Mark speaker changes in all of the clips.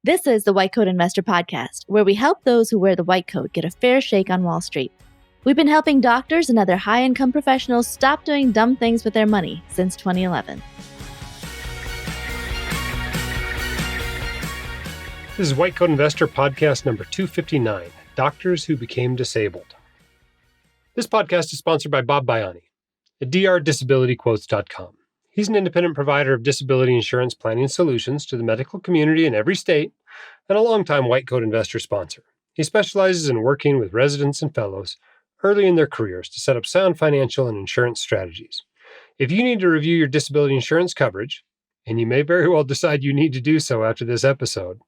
Speaker 1: This is the White Coat Investor Podcast, where we help those who wear the white coat get a fair shake on Wall Street. We've been helping doctors and other high-income professionals stop doing dumb things with their money since 2011.
Speaker 2: This is White Coat Investor Podcast number 259, Doctors Who Became Disabled. This podcast is sponsored by Bob Baiani at drdisabilityquotes.com. He's an independent provider of disability insurance planning solutions to the medical community in every state and a longtime White Coat Investor sponsor. He specializes in working with residents and fellows early in their careers to set up sound financial and insurance strategies. If you need to review your disability insurance coverage, and you may very well decide you need to do so after this episode,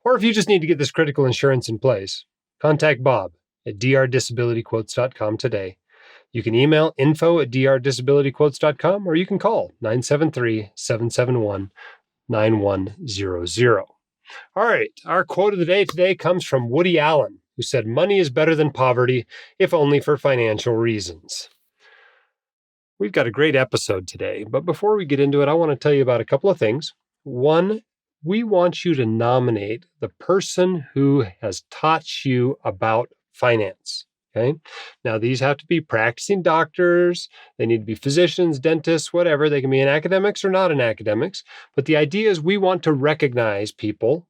Speaker 2: or if you just need to get this critical insurance in place, contact Bob at drdisabilityquotes.com today. You can email info@drdisabilityquotes.com, or you can call 973-771-9100. All right, our quote of the day today comes from Woody Allen, who said, "Money is better than poverty, if only for financial reasons." We've got a great episode today, but before we get into it, I want to tell you about a couple of things. One, we want you to nominate the person who has taught you about finance. Okay. Now, these have to be practicing doctors. They need to be physicians, dentists, whatever. They can be in academics or not in academics. But the idea is we want to recognize people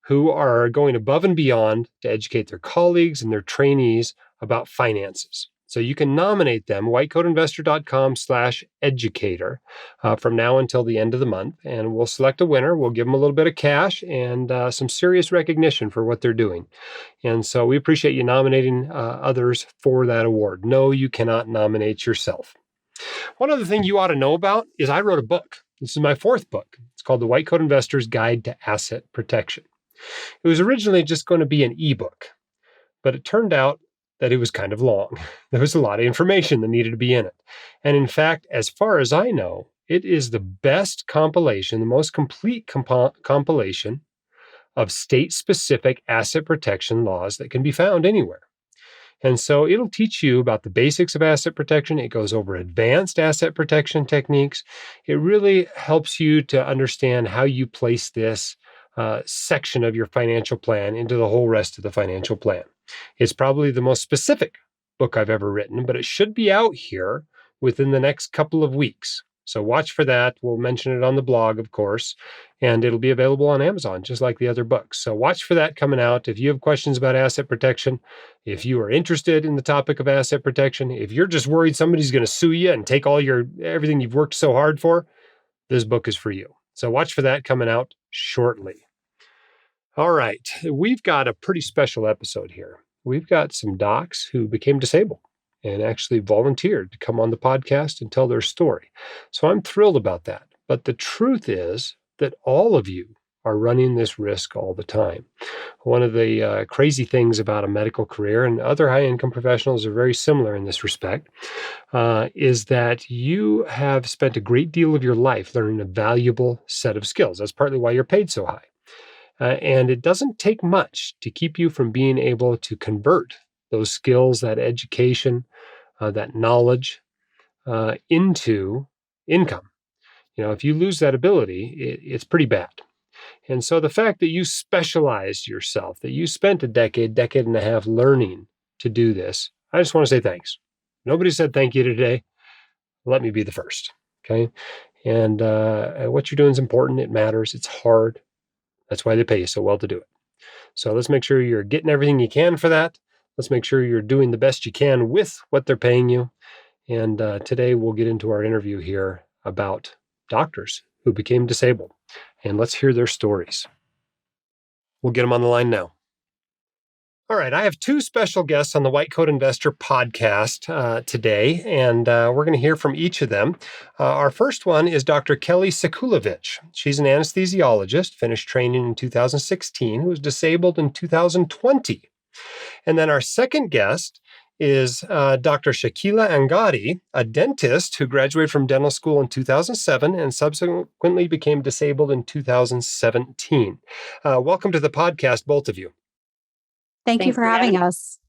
Speaker 2: who are going above and beyond to educate their colleagues and their trainees about finances. So you can nominate them, whitecoatinvestor.com/educator, from now until the end of the month. And we'll select a winner. We'll give them a little bit of cash and some serious recognition for what they're doing. And so we appreciate you nominating others for that award. No, you cannot nominate yourself. One other thing you ought to know about is I wrote a book. This is my fourth book. It's called The White Coat Investor's Guide to Asset Protection. It was originally just going to be an ebook, but it turned out that it was kind of long. There was a lot of information that needed to be in it. And in fact, as far as I know, it is the best compilation, the most complete compilation of state-specific asset protection laws that can be found anywhere. And so it'll teach you about the basics of asset protection. It goes over advanced asset protection techniques. It really helps you to understand how you place this section of your financial plan into the whole rest of the financial plan. It's probably the most specific book I've ever written, but it should be out here within the next couple of weeks. So watch for that. We'll mention it on the blog, of course, and it'll be available on Amazon, just like the other books. So watch for that coming out. If you have questions about asset protection, if you are interested in the topic of asset protection, if you're just worried somebody's going to sue you and take all everything you've worked so hard for, this book is for you. So watch for that coming out shortly. All right, we've got a pretty special episode here. We've got some docs who became disabled and actually volunteered to come on the podcast and tell their story. So I'm thrilled about that. But the truth is that all of you are running this risk all the time. One of the crazy things about a medical career, and other high-income professionals are very similar in this respect, is that you have spent a great deal of your life learning a valuable set of skills. That's partly why you're paid so high. And it doesn't take much to keep you from being able to convert those skills, that education, that knowledge into income. You know, if you lose that ability, it's pretty bad. And so the fact that you specialized yourself, that you spent a decade and a half learning to do this, I just want to say thanks. Nobody said thank you today. Let me be the first, okay? And what you're doing is important. It matters. It's hard. That's why they pay you so well to do it. So let's make sure you're getting everything you can for that. Let's make sure you're doing the best you can with what they're paying you. And today we'll get into our interview here about doctors who became disabled. And let's hear their stories. We'll get them on the line now. All right, I have two special guests on the White Coat Investor podcast today, and we're going to hear from each of them. Our first one is Dr. Kelli Sekulovich. She's an anesthesiologist, finished training in 2016, who was disabled in 2020. And then our second guest is Dr. Shakila Angadi, a dentist who graduated from dental school in 2007 and subsequently became disabled in 2017. Welcome to the podcast, both of you.
Speaker 3: Thank you for having us.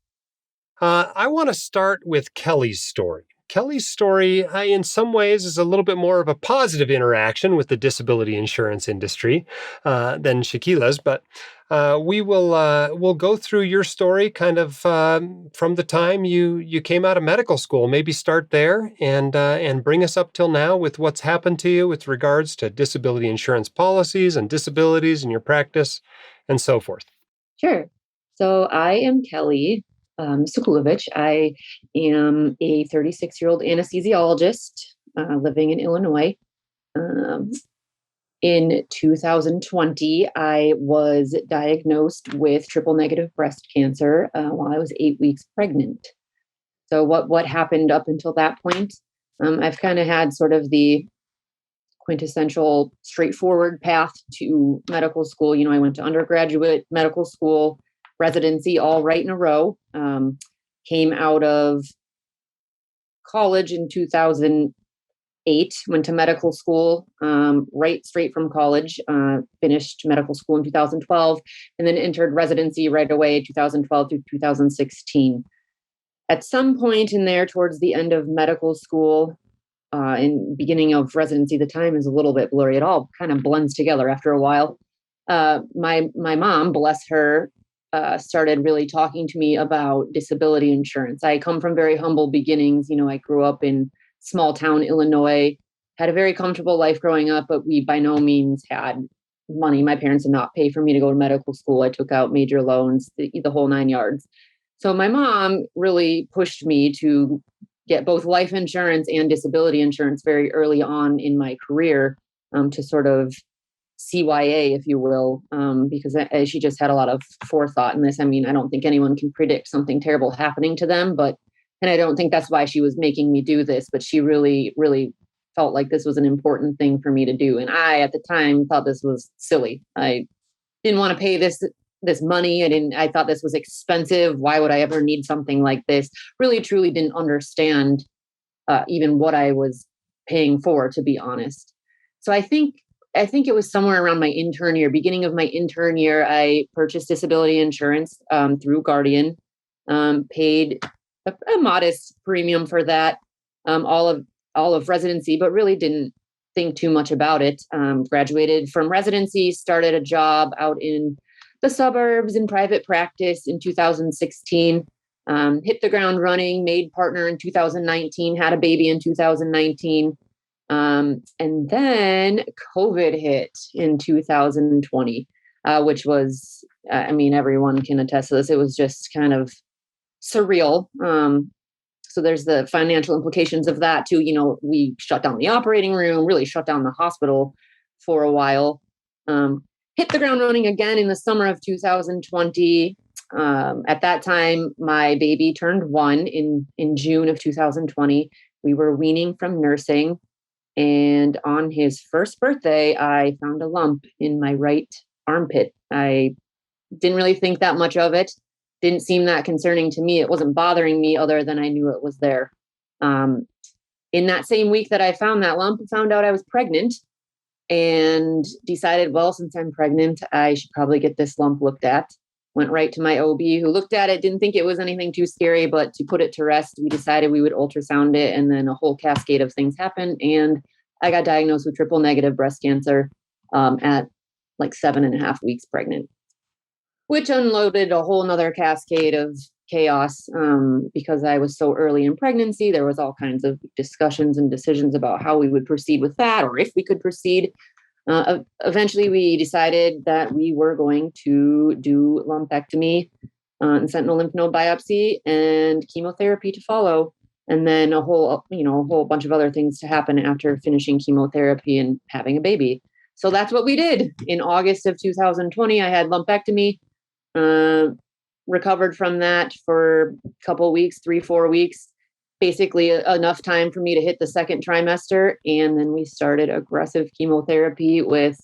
Speaker 2: I want to start with Kelli's story. Kelly's story, in some ways, is a little bit more of a positive interaction with the disability insurance industry than Shakila's. But we'll go through your story, kind of from the time you came out of medical school. Maybe start there and bring us up till now with what's happened to you with regards to disability insurance policies and disabilities in your practice, and so forth.
Speaker 3: Sure. So I am Kelli Sekulovich. I am a 36-year-old anesthesiologist living in Illinois. Um, in 2020, I was diagnosed with triple negative breast cancer while I was 8 weeks pregnant. So what happened up until that point? I've kind of had sort of the quintessential straightforward path to medical school. I went to undergraduate medical school, residency, all right in a row. Came out of college in 2008, went to medical school, right straight from college, finished medical school in 2012, and then entered residency right away, 2012 through 2016. At some point in there, towards the end of medical school, in beginning of residency, the time is a little bit blurry. It all kind of blends together after a while. My mom, bless her, started really talking to me about disability insurance. I come from very humble beginnings. I grew up in small town Illinois, had a very comfortable life growing up, but we by no means had money. My parents did not pay for me to go to medical school. I took out major loans, the whole 9 yards. So my mom really pushed me to get both life insurance and disability insurance very early on in my career, to sort of CYA, if you will, because she just had a lot of forethought in this. I mean, I don't think anyone can predict something terrible happening to them, and I don't think that's why she was making me do this, but she really, really felt like this was an important thing for me to do. And I, at the time, thought this was silly. I didn't want to pay this money. I thought this was expensive. Why would I ever need something like this? Really, truly didn't understand even what I was paying for, to be honest. So I think it was somewhere around my intern year, beginning of my intern year, I purchased disability insurance through Guardian, paid a modest premium for that, all of residency, but really didn't think too much about it. Graduated from residency, started a job out in the suburbs in private practice in 2016, hit the ground running, made partner in 2019, had a baby in 2019. And then COVID hit in 2020, which was, everyone can attest to this. It was just kind of surreal. So there's the financial implications of that too. We shut down the operating room, really shut down the hospital for a while. Hit the ground running again in the summer of 2020. At that time, my baby turned 1 in June of 2020. We were weaning from nursing. And on his first birthday, I found a lump in my right armpit. I didn't really think that much of it. Didn't seem that concerning to me. It wasn't bothering me other than I knew it was there. In that same week that I found that lump, I found out I was pregnant and decided, well, since I'm pregnant, I should probably get this lump looked at. Went right to my OB who looked at it, didn't think it was anything too scary, but to put it to rest, we decided we would ultrasound it, and then a whole cascade of things happened. And I got diagnosed with triple negative breast cancer at like 7.5 weeks pregnant, which unloaded a whole nother cascade of chaos because I was so early in pregnancy. There was all kinds of discussions and decisions about how we would proceed with that, or if we could proceed. Eventually, we decided that we were going to do lumpectomy and sentinel lymph node biopsy and chemotherapy to follow, and then a whole bunch of other things to happen after finishing chemotherapy and having a baby. So that's what we did. In August of 2020, I had lumpectomy. Recovered from that for a couple weeks, 3-4 weeks, basically enough time for me to hit the second trimester. And then we started aggressive chemotherapy with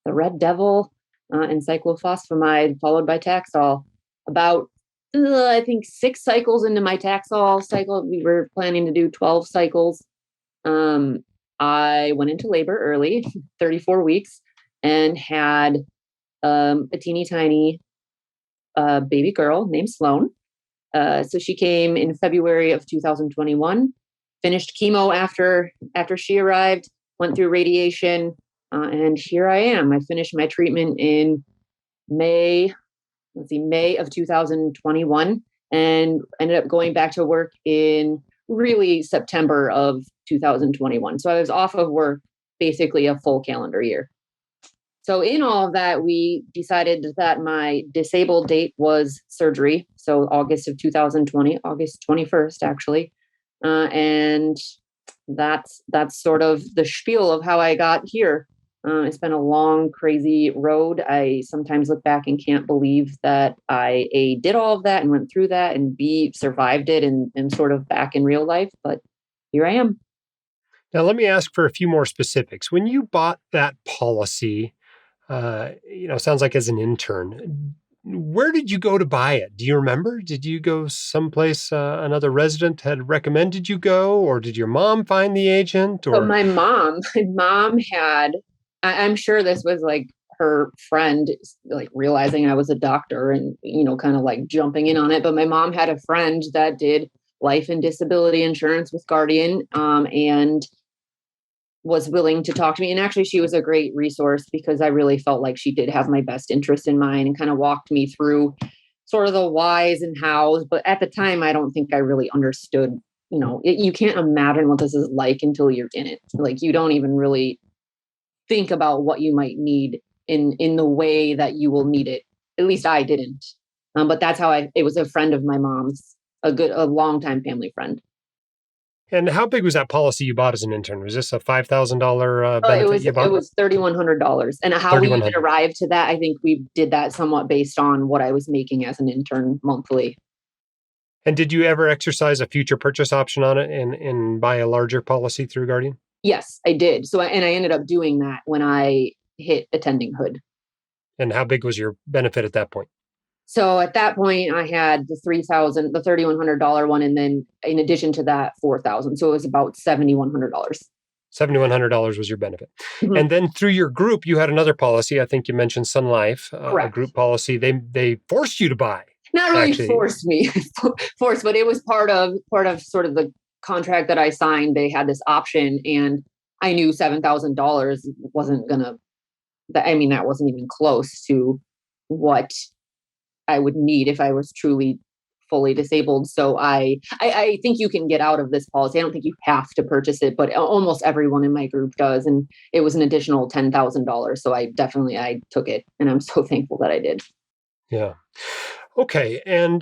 Speaker 3: the Red Devil and cyclophosphamide, followed by Taxol. About, I think, 6 cycles into my Taxol cycle, we were planning to do 12 cycles. I went into labor early, 34 weeks, and had a teeny tiny baby girl named Sloan. So she came in February of 2021, finished chemo after she arrived, went through radiation, and here I am. I finished my treatment in May of 2021, and ended up going back to work in really September of 2021. So I was off of work basically a full calendar year. So in all of that, we decided that my disabled date was surgery. So August of 2020, August 21st, actually. And that's sort of the spiel of how I got here. It's been a long, crazy road. I sometimes look back and can't believe that I A, did all of that and went through that, and B, survived it and sort of back in real life. But here I am.
Speaker 2: Now, let me ask for a few more specifics. When you bought that policy, sounds like as an intern, where did you go to buy it? Do you remember? Did you go someplace another resident had recommended you go, or did your mom find the agent?
Speaker 3: So
Speaker 2: Or
Speaker 3: my mom had, I'm sure this was like her friend, like realizing I was a doctor and, kind of like jumping in on it. But my mom had a friend that did life and disability insurance with Guardian, and was willing to talk to me. And actually, she was a great resource because I really felt like she did have my best interest in mind and kind of walked me through sort of the whys and hows. But at the time, I don't think I really understood, you can't imagine what this is like until you're in it. Like, you don't even really think about what you might need in the way that you will need it. At least I didn't. But that's how it was a friend of my mom's, a longtime family friend.
Speaker 2: and how big was that policy you bought as an intern? Was this a $5,000 benefit you bought?
Speaker 3: It was $3,100. And how we even arrived to that, I think we did that somewhat based on what I was making as an intern monthly.
Speaker 2: And did you ever exercise a future purchase option on it and buy a larger policy through Guardian?
Speaker 3: Yes, I did. So I ended up doing that when I hit attendinghood.
Speaker 2: And how big was your benefit at that point?
Speaker 3: So at that point, I had the $3,100 one, and then in addition to that, $4,000. So it was about $7,100.
Speaker 2: $7,100 was your benefit.
Speaker 3: Mm-hmm.
Speaker 2: And then through your group, you had another policy. I think you mentioned Sun Life, a group policy. They forced you to buy.
Speaker 3: Not really forced me, but it was part of sort of the contract that I signed. They had this option, and I knew $7,000 wasn't gonna. That wasn't even close to what I would need if I was truly fully disabled. So I think you can get out of this policy. I don't think you have to purchase it, but almost everyone in my group does. And it was an additional $10,000. So I took it, and I'm so thankful that I did.
Speaker 2: Yeah. Okay. And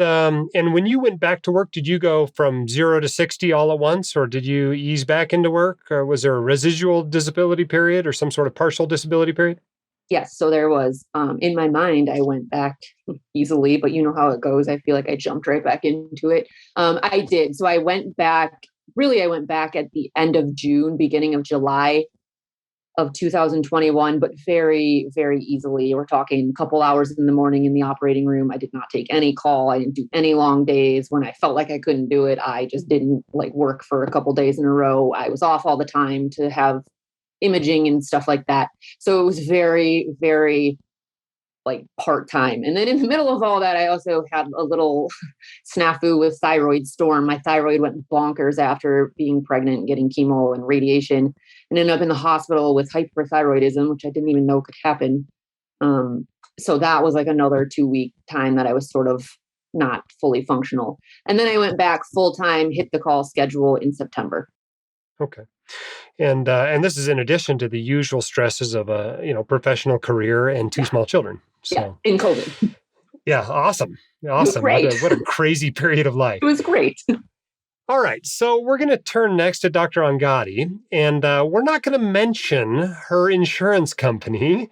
Speaker 2: when you went back to work, did you go from 0 to 60 all at once, or did you ease back into work? Or was there a residual disability period or some sort of partial disability period?
Speaker 3: Yes. So there was, in my mind, I went back easily, but you know how it goes. I feel like I jumped right back into it. I did. So I went back at the end of June, beginning of July of 2021, but very, very easily. We're talking a couple hours in the morning in the operating room. I did not take any call. I didn't do any long days. When I felt like I couldn't do it, I just didn't work for a couple days in a row. I was off all the time to have imaging and stuff like that. So it was very, very part-time. And then in the middle of all that, I also had a little snafu with thyroid storm. My thyroid went bonkers after being pregnant and getting chemo and radiation, and ended up in the hospital with hyperthyroidism, which I didn't even know could happen. So that was another 2-week time that I was sort of not fully functional. And then I went back full-time, hit the call schedule in September.
Speaker 2: Okay. And this is in addition to the usual stresses of a professional career and two small children. So
Speaker 3: in COVID.
Speaker 2: Yeah, awesome.
Speaker 3: Great.
Speaker 2: What a crazy period of life.
Speaker 3: It was great.
Speaker 2: All right, so we're going to turn next to Dr. Angadi, and we're not going to mention her insurance company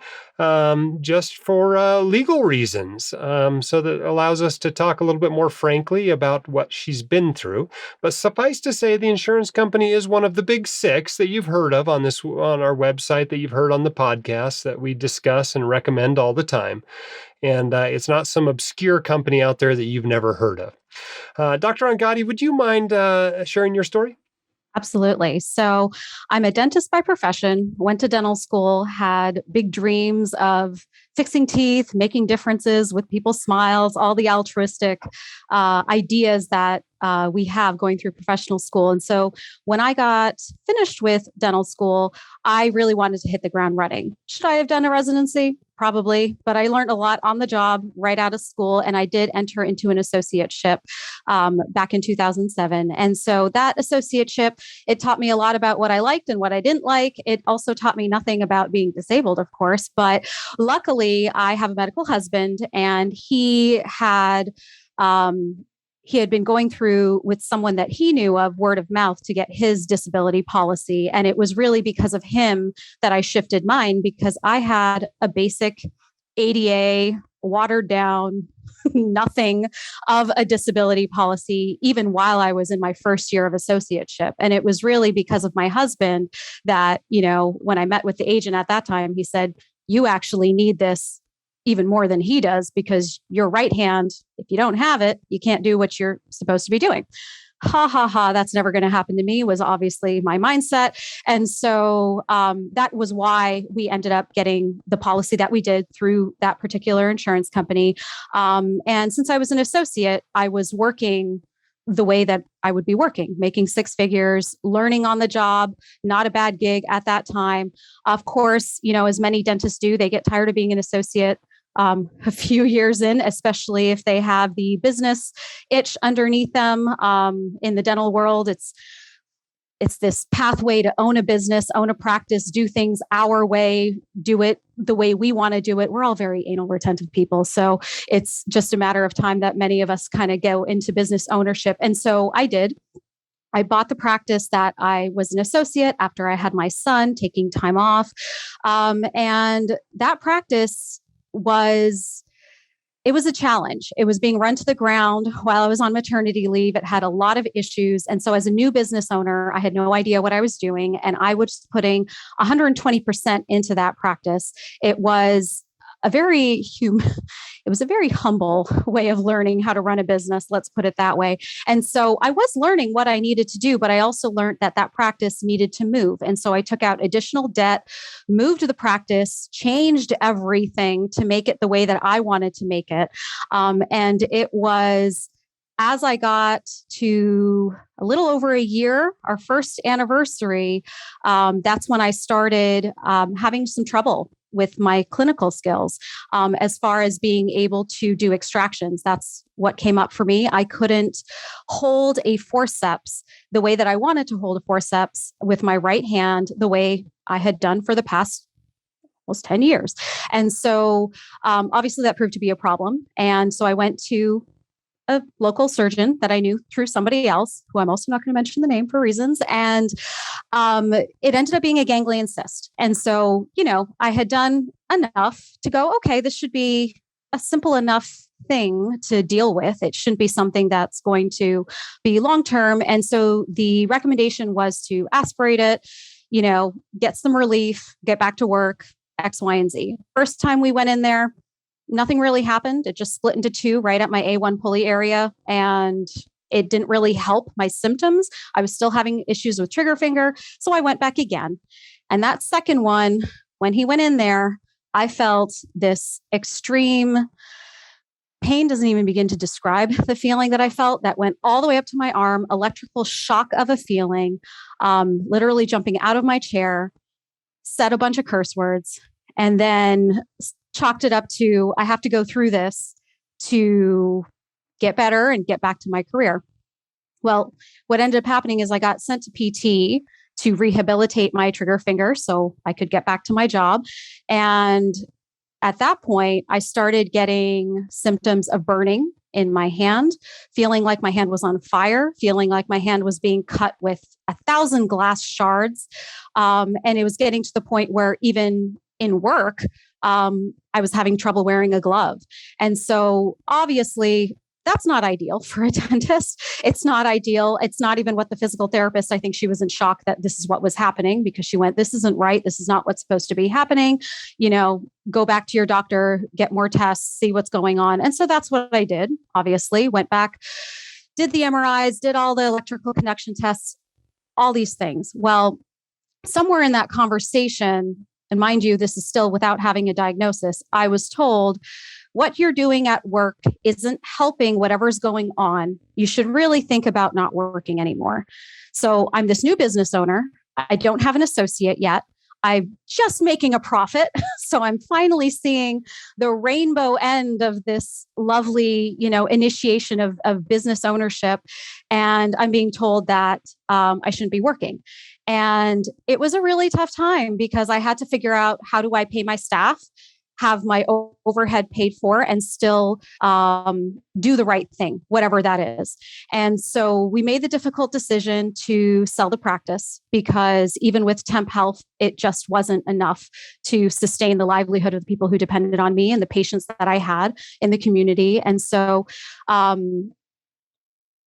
Speaker 2: just for legal reasons, so that allows us to talk a little bit more frankly about what she's been through. But suffice to say, the insurance company is one of the big six that you've heard of on our website, that you've heard on the podcast that we discuss and recommend all the time. And it's not some obscure company out there that you've never heard of. Dr. Angadi, would you mind sharing your story?
Speaker 4: Absolutely. So I'm a dentist by profession, went to dental school, had big dreams of fixing teeth, making differences with people's smiles, all the altruistic ideas that we have going through professional school. And so when I got finished with dental school, I really wanted to hit the ground running. Should I have done a residency? Probably, but I learned a lot on the job right out of school. And I did enter into an associateship back in 2007. And so that associateship, it taught me a lot about what I liked and what I didn't like. It also taught me nothing about being disabled, of course. But luckily, I have a medical husband, and he had been going through with someone that he knew of word of mouth to get his disability policy. And it was really because of him that I shifted mine, because I had a basic ADA, watered down, nothing of a disability policy, even while I was in my first year of associateship. And it was really because of my husband that, when I met with the agent at that time, he said, you actually need this even more than he does, because your right hand, if you don't have it, you can't do what you're supposed to be doing. Ha ha ha, that's never going to happen to me, was obviously my mindset. And so that was why we ended up getting the policy that we did through that particular insurance company. And since I was an associate, I was working the way that I would be working, making six figures, learning on the job, not a bad gig at that time. Of course, as many dentists do, they get tired of being an associate a few years in, especially if they have the business itch underneath them. In the dental world, it's this pathway to own a business, own a practice, do things our way, do it the way we want to do it. We're all very anal retentive people. So it's just a matter of time that many of us kind of go into business ownership. And so I did. I bought the practice that I was an associate after I had my son, taking time off. And that practice it was a challenge. It was being run to the ground while I was on maternity leave. It had a lot of issues. And so as a new business owner, I had no idea what I was doing. And I was putting 120% into that practice. It was a very humble way of learning how to run a business. Let's put it that way. And so I was learning what I needed to do, but I also learned that practice needed to move. And so I took out additional debt, moved the practice, changed everything to make it the way that I wanted to make it. And it was, as I got to a little over a year, our first anniversary, that's when I started having some trouble with my clinical skills as far as being able to do extractions. That's what came up for me. I couldn't hold a forceps the way that I wanted to hold a forceps with my right hand, the way I had done for the past almost 10 years. And so obviously that proved to be a problem. And so I went to a local surgeon that I knew through somebody else, who I'm also not going to mention the name for reasons. And it ended up being a ganglion cyst. And so, I had done enough to go, okay, this should be a simple enough thing to deal with. It shouldn't be something that's going to be long-term. And so the recommendation was to aspirate it, get some relief, get back to work, X, Y, and Z. First time we went in there, nothing really happened. It just split into two right at my A1 pulley area. And it didn't really help my symptoms. I was still having issues with trigger finger. So I went back again. And that second one, when he went in there, I felt this extreme pain. Doesn't even begin to describe the feeling that I felt, that went all the way up to my arm, electrical shock of a feeling, literally jumping out of my chair, said a bunch of curse words, and then chalked it up to, I have to go through this to get better and get back to my career. Well, what ended up happening is I got sent to PT to rehabilitate my trigger finger so I could get back to my job. And at that point, I started getting symptoms of burning in my hand, feeling like my hand was on fire, feeling like my hand was being cut with 1,000 glass shards. And it was getting to the point where even in work, I was having trouble wearing a glove. And so obviously that's not ideal for a dentist. It's not ideal. It's not even what the physical therapist, I think she was in shock that this is what was happening, because she went, this isn't right. This is not what's supposed to be happening. Go back to your doctor, get more tests, see what's going on. And so that's what I did. Obviously went back, did the MRIs, did all the electrical conduction tests. all these things. Well, somewhere in that conversation, and mind you, this is still without having a diagnosis, I was told, what you're doing at work isn't helping whatever's going on. You should really think about not working anymore. So I'm this new business owner. I don't have an associate yet. I'm just making a profit. So I'm finally seeing the rainbow end of this lovely, initiation of business ownership. And I'm being told that I shouldn't be working. And it was a really tough time because I had to figure out, how do I pay my staff, have my overhead paid for, and still do the right thing, whatever that is. And so we made the difficult decision to sell the practice, because even with temp health, it just wasn't enough to sustain the livelihood of the people who depended on me and the patients that I had in the community. And so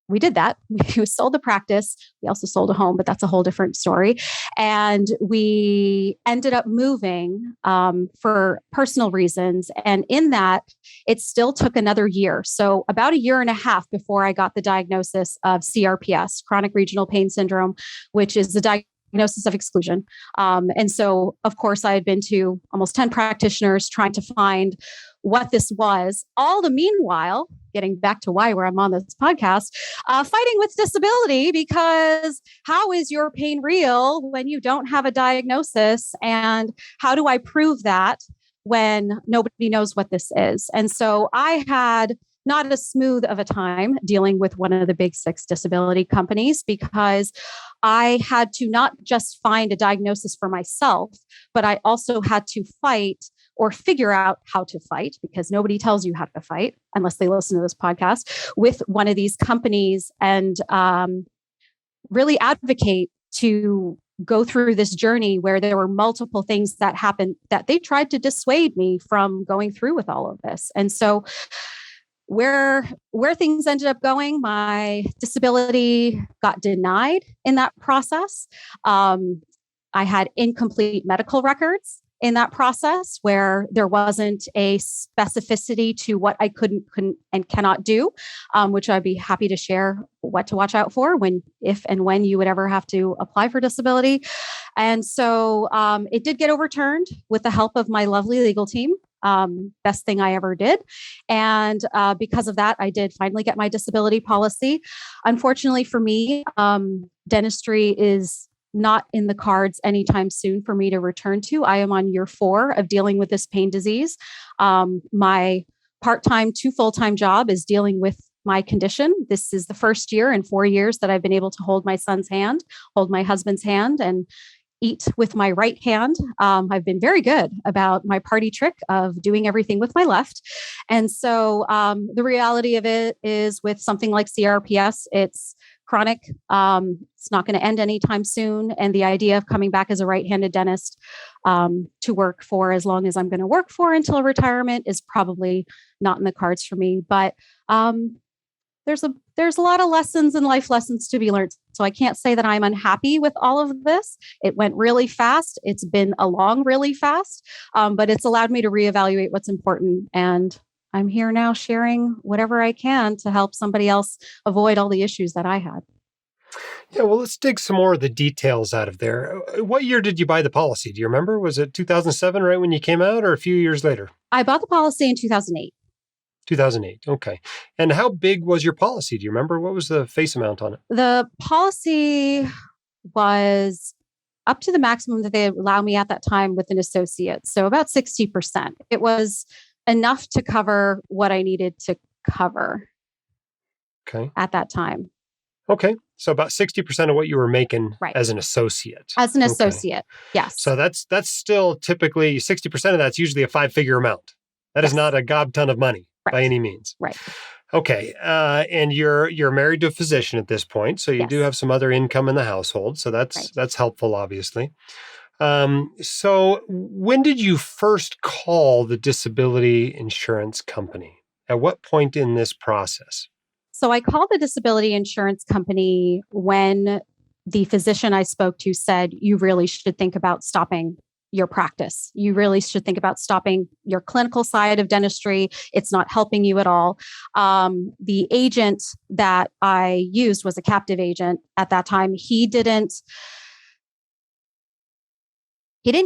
Speaker 4: we did that. We sold the practice. We also sold a home, but that's a whole different story. And we ended up moving for personal reasons. And in that, it still took another year. So about a year and a half before I got the diagnosis of CRPS, chronic regional pain syndrome, which is the diagnosis of exclusion. And so, of course, I had been to almost 10 practitioners trying to find what this was. All the meanwhile, getting back to why I'm on this podcast, fighting with disability, because how is your pain real when you don't have a diagnosis? And how do I prove that when nobody knows what this is? And so I had not as smooth of a time dealing with one of the big 6 disability companies, because I had to not just find a diagnosis for myself, but I also had to fight or figure out how to fight, because nobody tells you how to fight unless they listen to this podcast, with one of these companies, and really advocate to go through this journey where there were multiple things that happened that they tried to dissuade me from going through with all of this. And so where things ended up going, my disability got denied in that process. I had incomplete medical records in that process, where there wasn't a specificity to what I couldn't and cannot do, which I'd be happy to share what to watch out for if and when you would ever have to apply for disability. And so it did get overturned with the help of my lovely legal team. Best thing I ever did. And because of that, I did finally get my disability policy. Unfortunately for me, dentistry is not in the cards anytime soon for me to return to. I am on year 4 of dealing with this pain disease. My part-time to full-time job is dealing with my condition. This is the first year in 4 years that I've been able to hold my son's hand, hold my husband's hand, and eat with my right hand. I've been very good about my party trick of doing everything with my left. And so the reality of it is, with something like CRPS, it's chronic. It's not going to end anytime soon. And the idea of coming back as a right-handed dentist to work for as long as I'm going to work for until retirement is probably not in the cards for me. But there's a lot of lessons and life lessons to be learned. So I can't say that I'm unhappy with all of this. It went really fast. It's been along really fast, but it's allowed me to reevaluate what's important. And I'm here now sharing whatever I can to help somebody else avoid all the issues that I had.
Speaker 2: Yeah, well, let's dig some more of the details out of there. What year did you buy the policy? Do you remember? Was it 2007, right when you came out, or a few years later?
Speaker 4: I bought the policy in 2008.
Speaker 2: 2008. Okay. And how big was your policy? Do you remember? What was the face amount on it?
Speaker 4: The policy was up to the maximum that they allow me at that time with an associate. So about 60%. It was enough to cover what I needed to cover at that time.
Speaker 2: Okay. So about 60% of what you were making
Speaker 4: right.
Speaker 2: as an associate.
Speaker 4: As an associate, yes.
Speaker 2: So that's still typically 60% of that's usually a 5-figure amount. That is not a gob ton of money by any means.
Speaker 4: Right.
Speaker 2: Okay. And you're married to a physician at this point. So you do have some other income in the household. So that's helpful, obviously. So when did you first call the disability insurance company? At what point in this process?
Speaker 4: So I called the disability insurance company when the physician I spoke to said, you really should think about stopping your practice. You really should think about stopping your clinical side of dentistry. It's not helping you at all. The agent that I used was a captive agent at that time. He didn't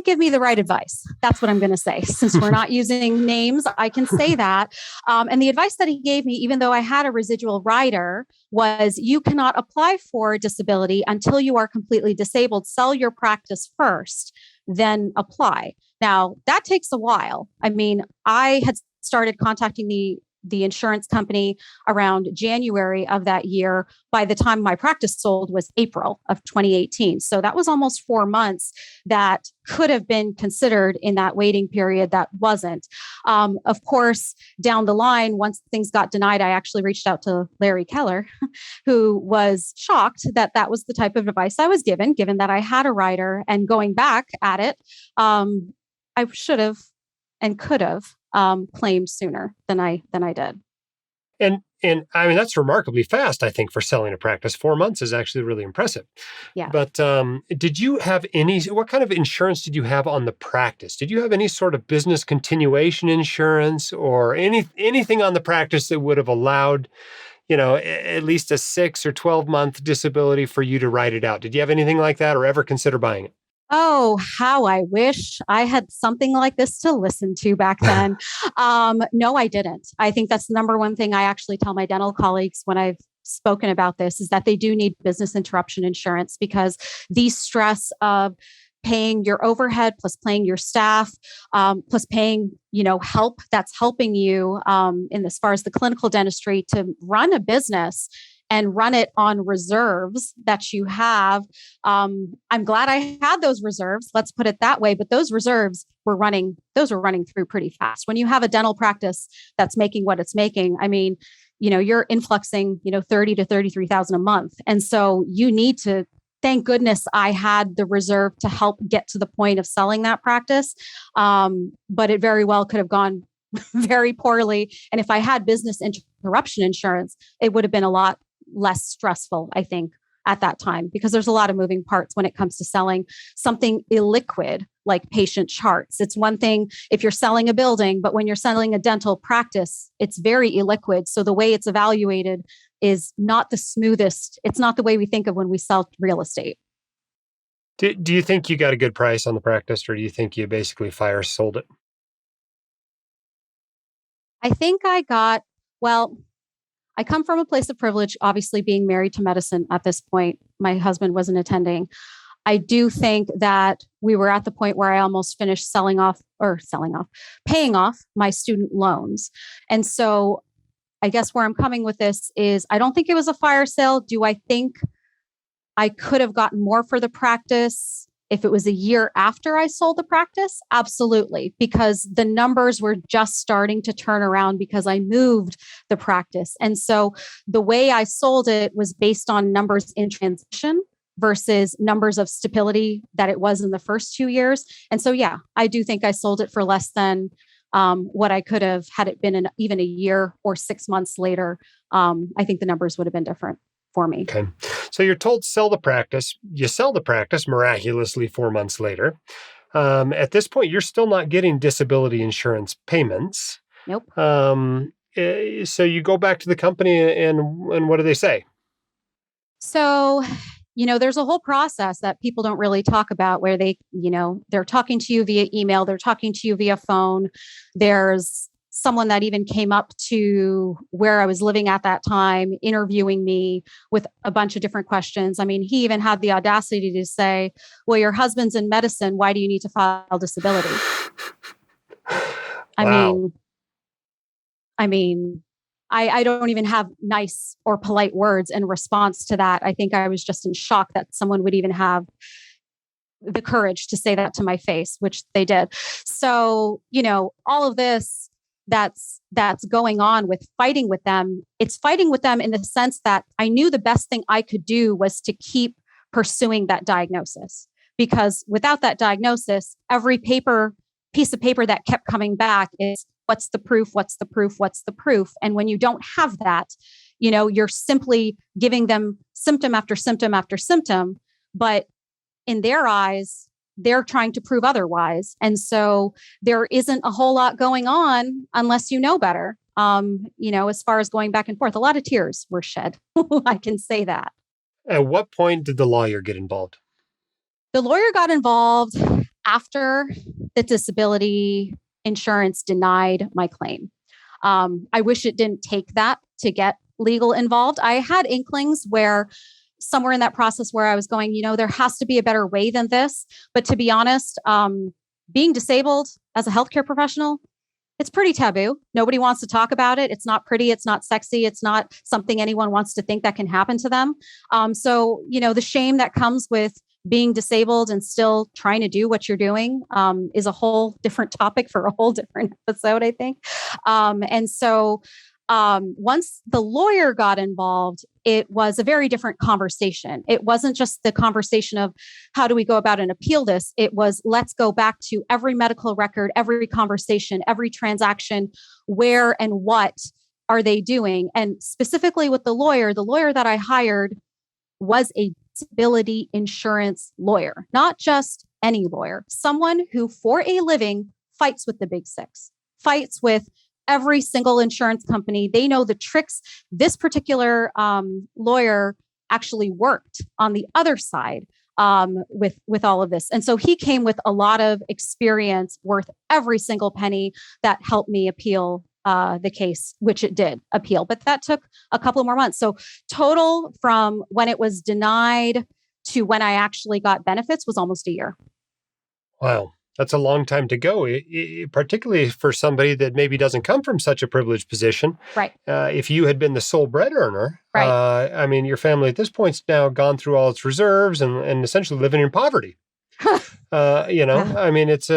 Speaker 4: give me the right advice. That's what I'm going to say. Since we're not using names, I can say that. And the advice that he gave me, even though I had a residual rider, was you cannot apply for disability until you are completely disabled. Sell your practice first, then apply. Now, that takes a while. I mean, I had started contacting the insurance company around January of that year. By the time my practice sold was April of 2018. So that was almost 4 months that could have been considered in that waiting period that wasn't. Of course, down the line, once things got denied, I actually reached out to Larry Keller, who was shocked that that was the type of advice I was given that I had a rider. And going back at it, I should have and could have claimed sooner than I did.
Speaker 2: And I mean, that's remarkably fast, I think, for selling a practice. 4 months is actually really impressive.
Speaker 4: Yeah.
Speaker 2: But did you have what kind of insurance did you have on the practice? Did you have any sort of business continuation insurance or anything on the practice that would have allowed, at least a 6 or 12-month disability for you to ride it out? Did you have anything like that or ever consider buying it?
Speaker 4: Oh, how I wish I had something like this to listen to back then. No, I didn't. I think that's the number one thing I actually tell my dental colleagues when I've spoken about this is that they do need business interruption insurance because the stress of paying your overhead plus paying your staff, plus paying, help that's helping you in as far as the clinical dentistry to run a business and run it on reserves that you have. I'm glad I had those reserves. Let's put it that way. But those reserves were running through pretty fast. When you have a dental practice that's making what it's making, I mean, you're influxing, 30 to 33,000 a month. And so you need to, thank goodness I had the reserve to help get to the point of selling that practice. But it very well could have gone very poorly. And if I had business interruption insurance, it would have been a lot less stressful, I think, at that time, because there's a lot of moving parts when it comes to selling something illiquid like patient charts. It's one thing if you're selling a building, but when you're selling a dental practice, it's very illiquid. So the way it's evaluated is not the smoothest. It's not the way we think of when we sell real estate.
Speaker 2: Do you think you got a good price on the practice, or do you think you basically fire sold it?
Speaker 4: I think I come from a place of privilege, obviously being married to medicine at this point. My husband wasn't attending. I do think that we were at the point where I almost finished paying off my student loans. And so I guess where I'm coming with this is I don't think it was a fire sale. Do I think I could have gotten more for the practice if it was a year after I sold the practice? Absolutely, because the numbers were just starting to turn around because I moved the practice. And so the way I sold it was based on numbers in transition versus numbers of stability that it was in the first 2 years. And so, yeah, I do think I sold it for less than what I could have had it been even a year or 6 months later. I think the numbers would have been different for me.
Speaker 2: Okay. So you're told sell the practice. You sell the practice miraculously 4 months later. At this point, you're still not getting disability insurance payments.
Speaker 4: Nope.
Speaker 2: So you go back to the company and what do they say?
Speaker 4: So, there's a whole process that people don't really talk about where they're talking to you via email, they're talking to you via phone. There's someone that even came up to where I was living at that time, interviewing me with a bunch of different questions. I mean, he even had the audacity to say, well, your husband's in medicine. Why do you need to file disability?
Speaker 2: Wow.
Speaker 4: I mean, I don't even have nice or polite words in response to that. I think I was just in shock that someone would even have the courage to say that to my face, which they did. So, all of this that's going on with fighting with them. It's fighting with them in the sense that I knew the best thing I could do was to keep pursuing that diagnosis, because without that diagnosis, every piece of paper that kept coming back is what's the proof? What's the proof? What's the proof? And when you don't have that, you're simply giving them symptom after symptom after symptom. But in their eyes, they're trying to prove otherwise. And so there isn't a whole lot going on unless you know better. As far as going back and forth, a lot of tears were shed. I can say that.
Speaker 2: At what point did the lawyer get involved?
Speaker 4: The lawyer got involved after the disability insurance denied my claim. I wish it didn't take that to get legal involved. I had inklings where somewhere in that process where I was going, there has to be a better way than this. But to be honest, being disabled as a healthcare professional, it's pretty taboo. Nobody wants to talk about it. It's not pretty. It's not sexy. It's not something anyone wants to think that can happen to them. So the shame that comes with being disabled and still trying to do what you're doing is a whole different topic for a whole different episode, I think. Once the lawyer got involved, it was a very different conversation. It wasn't just the conversation of how do we go about and appeal this? It was let's go back to every medical record, every conversation, every transaction, where and what are they doing? And specifically with the lawyer that I hired was a disability insurance lawyer, not just any lawyer, someone who for a living fights with the big six, fights with every single insurance company. They know the tricks. This particular lawyer actually worked on the other side with all of this. And so he came with a lot of experience worth every single penny that helped me appeal the case, which it did appeal. But that took a couple more months. So total from when it was denied to when I actually got benefits was almost a year.
Speaker 2: Wow. That's a long time to go, particularly for somebody that maybe doesn't come from such a privileged position.
Speaker 4: Right.
Speaker 2: If you had been the sole bread earner,
Speaker 4: right.
Speaker 2: Your family at this point's now gone through all its reserves and essentially living in poverty. It's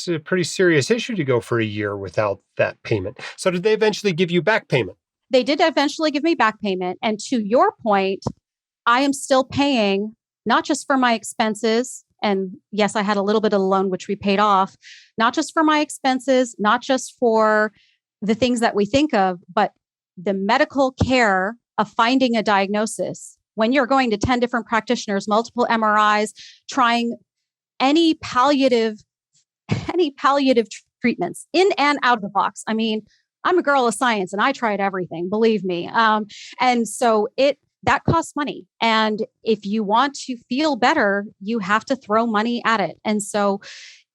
Speaker 2: a pretty serious issue to go for a year without that payment. So did they eventually give you back payment?
Speaker 4: They did eventually give me back payment. And to your point, I am still paying not just for my expenses. And yes, I had a little bit of a loan, which we paid off, not just for my expenses, not just for the things that we think of, but the medical care of finding a diagnosis. When you're going to 10 different practitioners, multiple MRIs, trying any palliative treatments in and out of the box. I mean, I'm a girl of science and I tried everything, believe me. And so that costs money. And if you want to feel better, you have to throw money at it. And so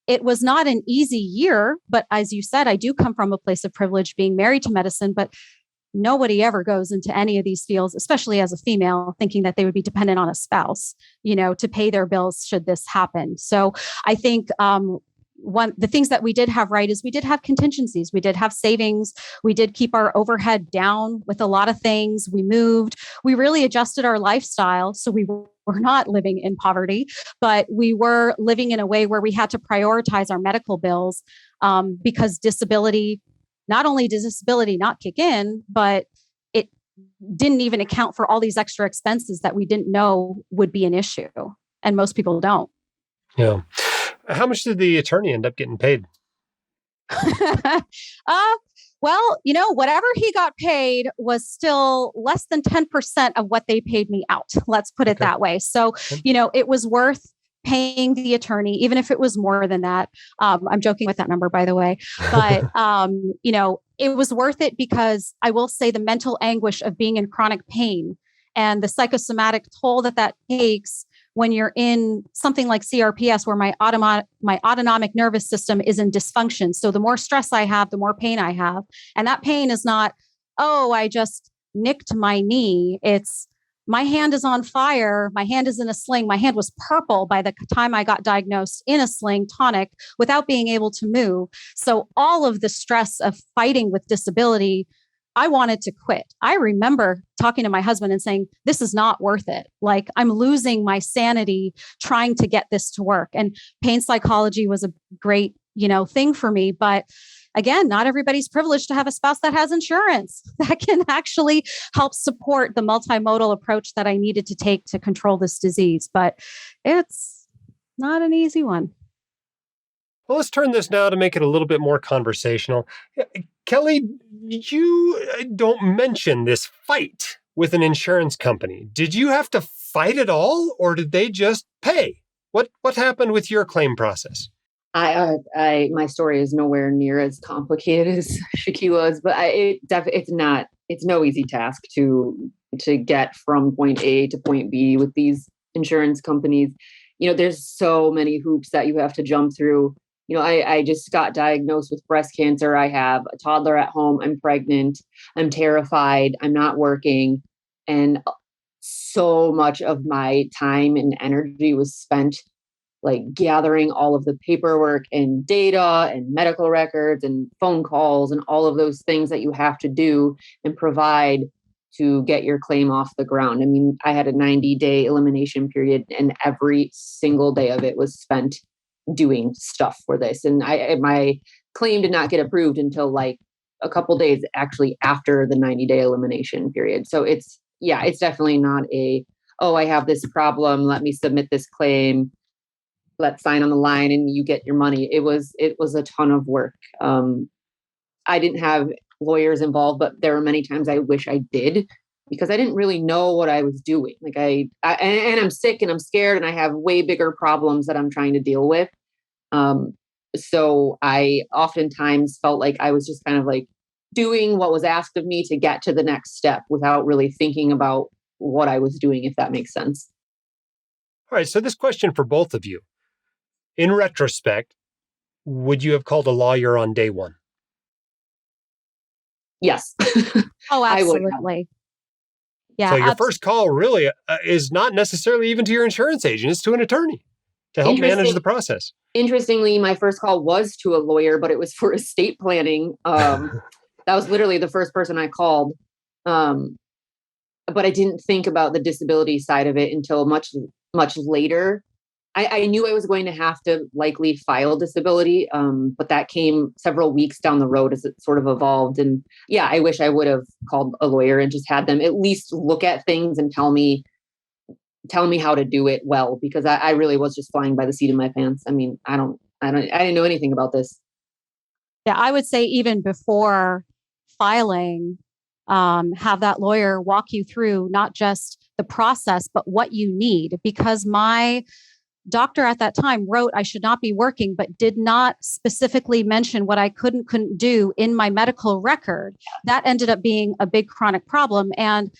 Speaker 4: it was not an easy year, but as you said, I do come from a place of privilege being married to medicine, but nobody ever goes into any of these fields, especially as a female, thinking that they would be dependent on a spouse, to pay their bills should this happen. So I think the things that we did have right is we did have contingencies. We did have savings. We did keep our overhead down with a lot of things. We moved. We really adjusted our lifestyle. So we were not living in poverty, but we were living in a way where we had to prioritize our medical bills because disability, not only does disability not kick in, but it didn't even account for all these extra expenses that we didn't know would be an issue. And most people don't.
Speaker 2: Yeah. How much did the attorney end up getting paid?
Speaker 4: Well, whatever he got paid was still less than 10% of what they paid me out. Let's put it that way. So, it was worth paying the attorney, even if it was more than that. I'm joking with that number, by the way. But, it was worth it because I will say the mental anguish of being in chronic pain and the psychosomatic toll that takes when you're in something like CRPS, where my autonomic nervous system is in dysfunction. So the more stress I have, the more pain I have. And that pain is not, I just nicked my knee. It's my hand is on fire. My hand is in a sling. My hand was purple by the time I got diagnosed in a sling tonic without being able to move. So all of the stress of fighting with disability, I wanted to quit. I remember talking to my husband and saying, this is not worth it. Like, I'm losing my sanity trying to get this to work. And pain psychology was a great, thing for me. But again, not everybody's privileged to have a spouse that has insurance that can actually help support the multimodal approach that I needed to take to control this disease. But it's not an easy one.
Speaker 2: Well, let's turn this now to make it a little bit more conversational. Kelli, you don't mention this fight with an insurance company. Did you have to fight at all, or did they just pay? What happened with your claim process?
Speaker 3: My story is nowhere near as complicated as Shakila's, but it's no easy task to get from point A to point B with these insurance companies. There's so many hoops that you have to jump through. I just got diagnosed with breast cancer. I have a toddler at home. I'm pregnant. I'm terrified. I'm not working. And so much of my time and energy was spent like gathering all of the paperwork and data and medical records and phone calls and all of those things that you have to do and provide to get your claim off the ground. I mean, I had a 90-day elimination period, and every single day of it was spent doing stuff for this. And my claim did not get approved until like a couple days actually after the 90-day elimination period. So it's definitely not I have this problem, let me submit this claim, let's sign on the line and you get your money. It was a ton of work. I didn't have lawyers involved, but there were many times I wish I did, because I didn't really know what I was doing. Like and I'm sick and I'm scared and I have way bigger problems that I'm trying to deal with. So I oftentimes felt like I was just kind of like doing what was asked of me to get to the next step without really thinking about what I was doing, if that makes sense.
Speaker 2: All right. So this question for both of you. In retrospect, would you have called a lawyer on day one?
Speaker 3: Yes.
Speaker 4: Oh, absolutely. Yeah.
Speaker 2: So your first call really is not necessarily even to your insurance agent. It's to an attorney to help manage the process.
Speaker 3: Interestingly, my first call was to a lawyer, but it was for estate planning. That was literally the first person I called. But I didn't think about the disability side of it until much, much later. I knew I was going to have to likely file disability, but that came several weeks down the road as it sort of evolved. And yeah, I wish I would have called a lawyer and just had them at least look at things and tell me how to do it well, because I really was just flying by the seat of my pants. I mean, I didn't know anything about this.
Speaker 4: Yeah, I would say even before filing, have that lawyer walk you through not just the process, but what you need, because my doctor at that time wrote I should not be working, but did not specifically mention what I couldn't do in my medical record. That ended up being a big chronic problem. And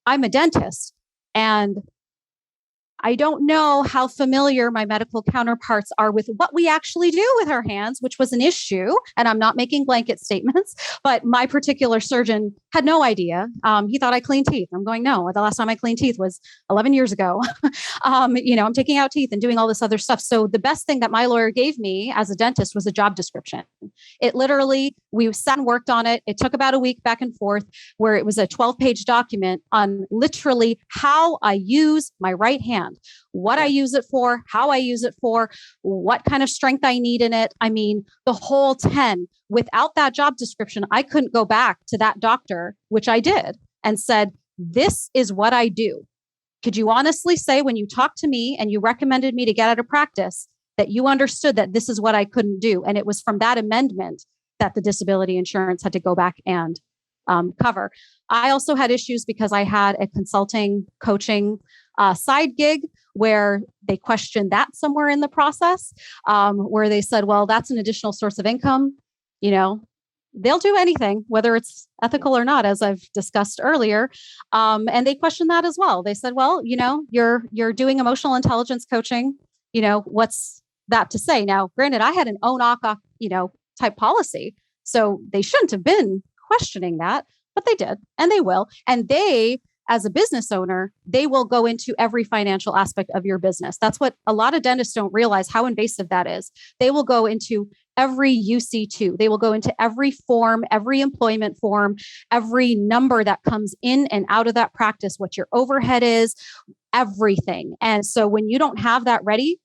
Speaker 4: I'm a dentist, and I don't know how familiar my medical counterparts are with what we actually do with our hands, which was an issue. And I'm not making blanket statements, but my particular surgeon had no idea. He thought I cleaned teeth. I'm going, no, the last time I cleaned teeth was 11 years ago. I'm taking out teeth and doing all this other stuff. So the best thing that my lawyer gave me as a dentist was a job description. It literally, we sat and worked on it. It took about a week back and forth, where it was a 12-page document on literally how I use my right hand, what I use it for, how I use it for, what kind of strength I need in it. I mean, the whole 10. Without that job description, I couldn't go back to that doctor, which I did, and said, this is what I do. Could you honestly say when you talked to me and you recommended me to get out of practice that you understood that this is what I couldn't do? And it was from that amendment that the disability insurance had to go back and cover. I also had issues because I had a consulting coaching side gig where they questioned that somewhere in the process, where they said, well, that's an additional source of income. They'll do anything, whether it's ethical or not, as I've discussed earlier. And they questioned that as well. They said, well, you're doing emotional intelligence coaching. What's that to say? Now, granted, I had an own-off, type policy. So they shouldn't have been questioning that, but they did, and they will. And they, as a business owner, they will go into every financial aspect of your business. That's what a lot of dentists don't realize, how invasive that is. They will go into every UC2. They will go into every form, every employment form, every number that comes in and out of that practice, what your overhead is, everything. And so when you don't have that ready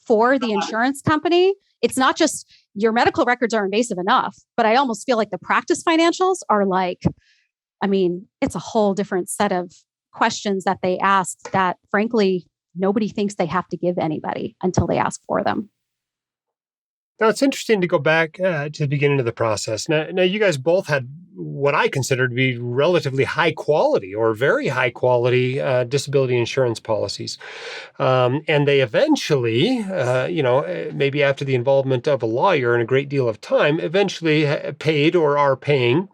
Speaker 4: for the insurance company, it's not just your medical records are invasive enough, but I almost feel like the practice financials are like, it's a whole different set of questions that they ask that, frankly, nobody thinks they have to give anybody until they ask for them.
Speaker 2: Now, it's interesting to go back to the beginning of the process. Now, you guys both had what I consider to be relatively high quality or very high quality disability insurance policies. And they eventually, maybe after the involvement of a lawyer and a great deal of time, eventually paid or are paying.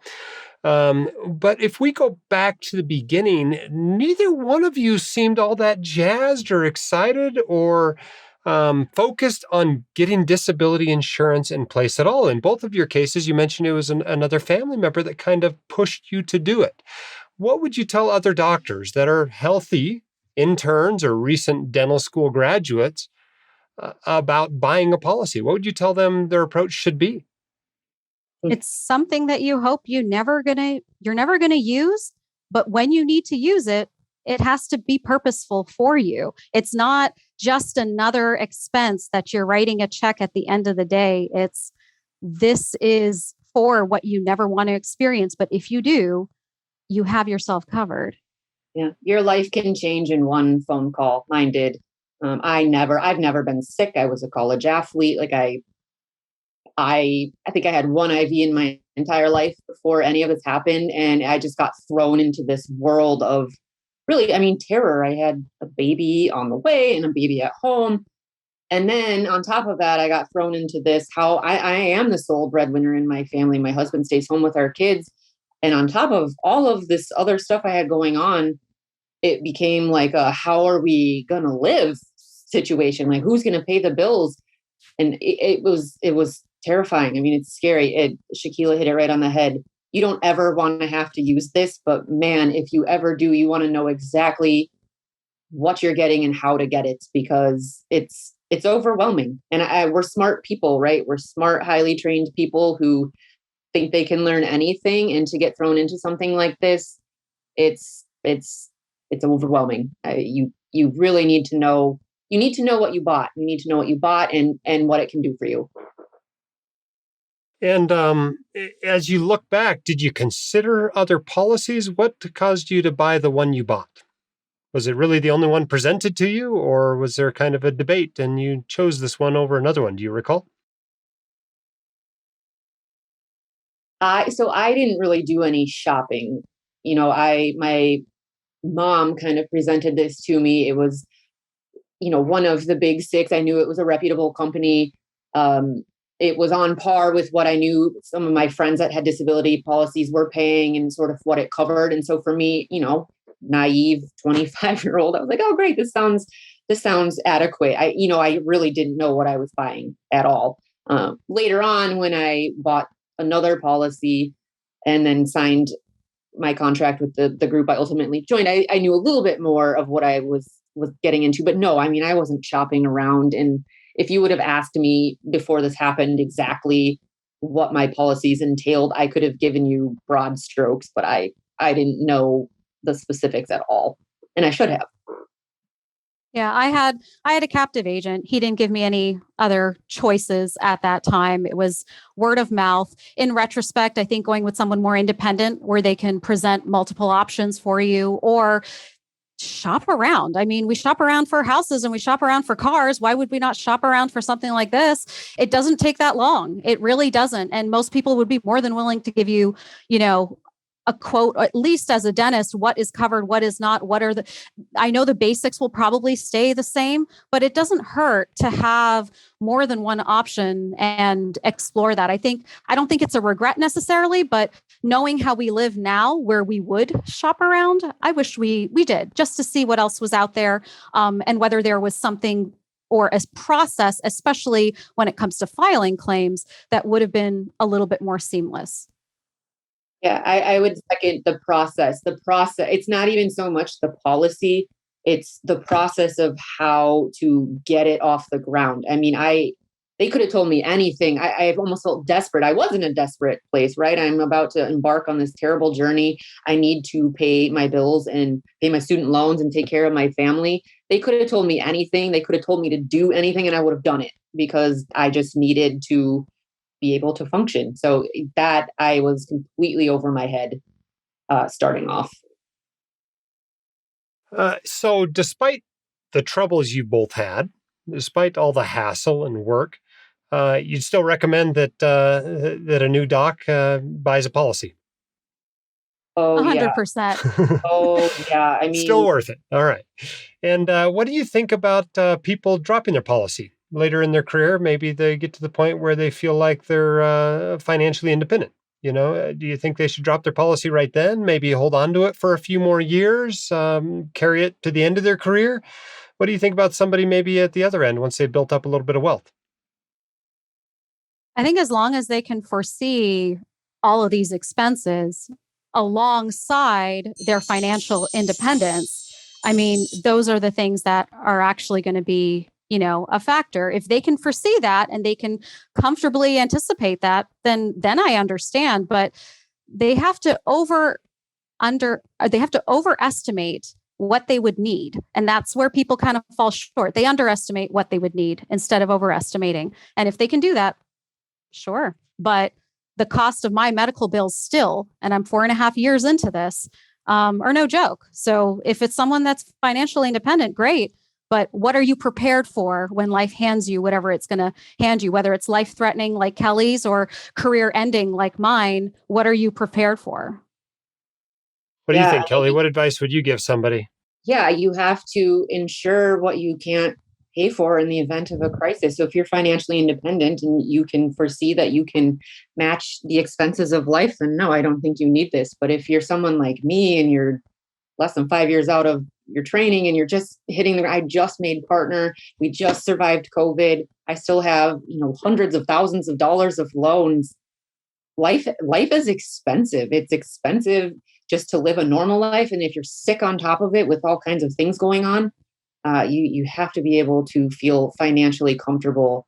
Speaker 2: But if we go back to the beginning, neither one of you seemed all that jazzed or excited or focused on getting disability insurance in place at all. In both of your cases, you mentioned it was another family member that kind of pushed you to do it. What would you tell other doctors that are healthy interns or recent dental school graduates about buying a policy? What would you tell them their approach should be?
Speaker 4: It's something that you hope you're never gonna use, but when you need to use it, it has to be purposeful for you. It's not just another expense that you're writing a check at the end of the day. This is for what you never want to experience, but if you do, you have yourself covered.
Speaker 3: Yeah, your life can change in one phone call. Mine did. I've never been sick. I was a college athlete. Like I think I had one IV in my entire life before any of this happened. And I just got thrown into this world of really, I mean, terror. I had a baby on the way and a baby at home. And then on top of that, I got thrown into this, how I am the sole breadwinner in my family. My husband stays home with our kids. And on top of all of this other stuff I had going on, it became like a how are we going to live situation? Like who's going to pay the bills? And it was terrifying. I mean, it's scary. Shakila hit it right on the head. You don't ever want to have to use this, but man, if you ever do, you want to know exactly what you're getting and how to get it because it's overwhelming. And we're smart people, right? We're smart, highly trained people who think they can learn anything, and to get thrown into something like this, it's overwhelming. You really need to know. You need to know what you bought. You need to know what you bought and what it can do for you.
Speaker 2: And as you look back, did you consider other policies? What caused you to buy the one you bought? Was it really the only one presented to you, or was there kind of a debate and you chose this one over another one? Do you recall?
Speaker 3: So I didn't really do any shopping. My mom kind of presented this to me. It was, one of the big six. I knew it was a reputable company. It was on par with what I knew some of my friends that had disability policies were paying and sort of what it covered. And so for me, naive 25-year-old, I was like, oh, great. This sounds adequate. I really didn't know what I was buying at all. Later on, when I bought another policy and then signed my contract with the group I ultimately joined, I knew a little bit more of what I was getting into. But no, I mean, I wasn't shopping around. And if you would have asked me before this happened exactly what my policies entailed, I could have given you broad strokes, but I didn't know the specifics at all. And I should have.
Speaker 4: Yeah, I had a captive agent. He didn't give me any other choices at that time. It was word of mouth. In retrospect, I think going with someone more independent where they can present multiple options for you or shop around. I mean, we shop around for houses and we shop around for cars. Why would we not shop around for something like this? It doesn't take that long. It really doesn't. And most people would be more than willing to give you, a quote, at least as a dentist, what is covered, what is not, I know the basics will probably stay the same, but it doesn't hurt to have more than one option and explore that. I don't think it's a regret necessarily, but knowing how we live now where we would shop around, I wish we did just to see what else was out there and whether there was something or a process, especially when it comes to filing claims, that would have been a little bit more seamless.
Speaker 3: Yeah, I would second the process. The process, it's not even so much the policy, it's the process of how to get it off the ground. I mean, they could have told me anything. I almost felt desperate. I was in a desperate place, right? I'm about to embark on this terrible journey. I need to pay my bills and pay my student loans and take care of my family. They could have told me anything. They could have told me to do anything and I would have done it because I just needed to be able to function. So that I was completely over my head starting off.
Speaker 2: So despite the troubles you both had, despite all the hassle and work, you'd still recommend that a new doc buys a policy.
Speaker 3: Oh, yeah.
Speaker 4: 100%.
Speaker 3: Oh, yeah. I
Speaker 2: Still
Speaker 3: mean,
Speaker 2: worth it. All right. And what do you think about people dropping their policy later in their career? Maybe they get to the point where they feel like they're financially independent. Do you think they should drop their policy right then? Maybe hold on to it for a few more years, carry it to the end of their career? What do you think about somebody maybe at the other end once they've built up a little bit of wealth?
Speaker 4: I think as long as they can foresee all of these expenses alongside their financial independence, I mean, those are the things that are actually going to be, a factor. If they can foresee that and they can comfortably anticipate that, then I understand. But they have to they have to overestimate what they would need. And that's where people kind of fall short. They underestimate what they would need instead of overestimating. And if they can do that, sure. But the cost of my medical bills still, and I'm 4.5 years into this, are no joke. So if it's someone that's financially independent, great. But what are you prepared for when life hands you whatever it's going to hand you, whether it's life threatening like Kelly's or career ending like mine? What are you prepared for?
Speaker 2: What do you
Speaker 3: yeah,
Speaker 2: think, Kelly? What advice would you give somebody?
Speaker 3: yeah, you have to insure what you can't pay for in the event of a crisis. So if you're financially independent and you can foresee that you can match the expenses of life, then no, I don't think you need this. But if you're someone like me and you're less than 5 years out of your training and you're just I just made partner, we just survived COVID, I still have, hundreds of thousands of dollars of loans. Life is expensive. It's expensive just to live a normal life. And if you're sick on top of it with all kinds of things going on, you have to be able to feel financially comfortable.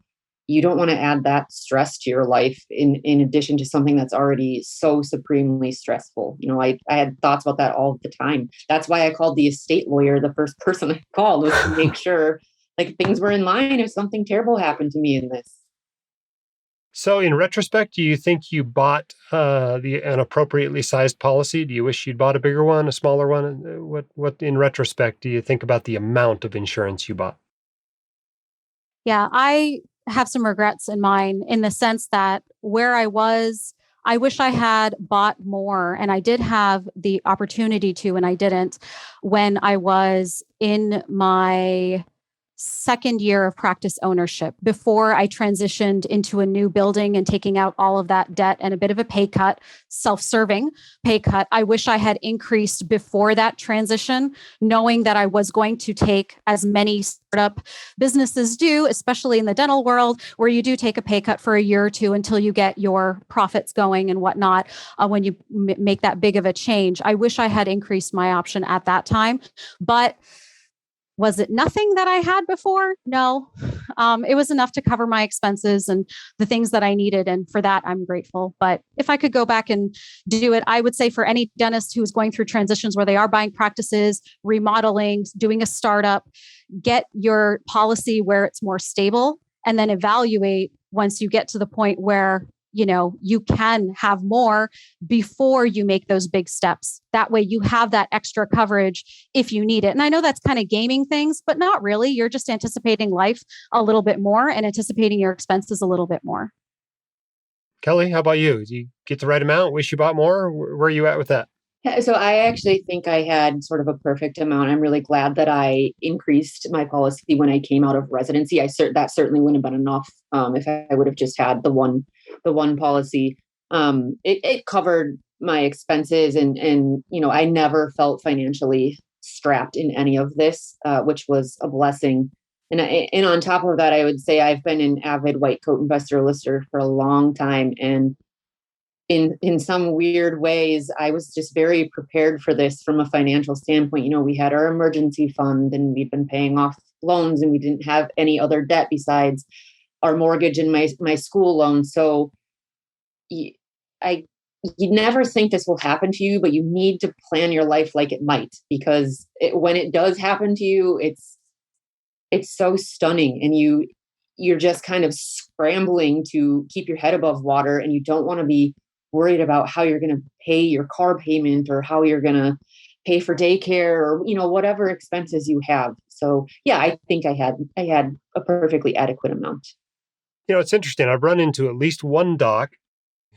Speaker 3: You don't want to add that stress to your life in addition to something that's already so supremely stressful. I had thoughts about that all the time. That's why I called the estate lawyer. The first person I called was to make sure like things were in line if something terrible happened to me in this.
Speaker 2: So, in retrospect, do you think you bought an appropriately sized policy? Do you wish you'd bought a bigger one, a smaller one? What in retrospect do you think about the amount of insurance you bought?
Speaker 4: Yeah, I have some regrets in mine in the sense that where I was, I wish I had bought more. And I did have the opportunity to, and I didn't when I was in my second year of practice ownership before I transitioned into a new building and taking out all of that debt and a bit of a pay cut, self-serving pay cut. I wish I had increased before that transition, knowing that I was going to take, as many startup businesses do, especially in the dental world, where you do take a pay cut for a year or two until you get your profits going and whatnot, when you make that big of a change. I wish I had increased my option at that time, but was it nothing that I had before? No. It was enough to cover my expenses and the things that I needed. And for that, I'm grateful. But if I could go back and do it, I would say for any dentist who's going through transitions where they are buying practices, remodeling, doing a startup, get your policy where it's more stable and then evaluate once you get to the point where you can have more before you make those big steps. That way you have that extra coverage if you need it. And I know that's kind of gaming things, but not really. You're just anticipating life a little bit more and anticipating your expenses a little bit more.
Speaker 2: Kelly, how about you? Do you get the right amount? Wish you bought more? Where are you at with that?
Speaker 3: Yeah, so I actually think I had sort of a perfect amount. I'm really glad that I increased my policy when I came out of residency. That certainly wouldn't have been enough if I would have just had the one policy. It covered my expenses, and I never felt financially strapped in any of this, which was a blessing. And on top of that, I would say I've been an avid white coat investor lister for a long time, and in some weird ways, I was just very prepared for this from a financial standpoint. We had our emergency fund and we've been paying off loans and we didn't have any other debt besides our mortgage and my school loan. So you never think this will happen to you, but you need to plan your life like it might, because when it does happen to you, it's so stunning, and you're just kind of scrambling to keep your head above water, and you don't want to be worried about how you're going to pay your car payment or how you're going to pay for daycare or whatever expenses you have. So yeah, I think I had a perfectly adequate amount.
Speaker 2: It's interesting. I've run into at least one doc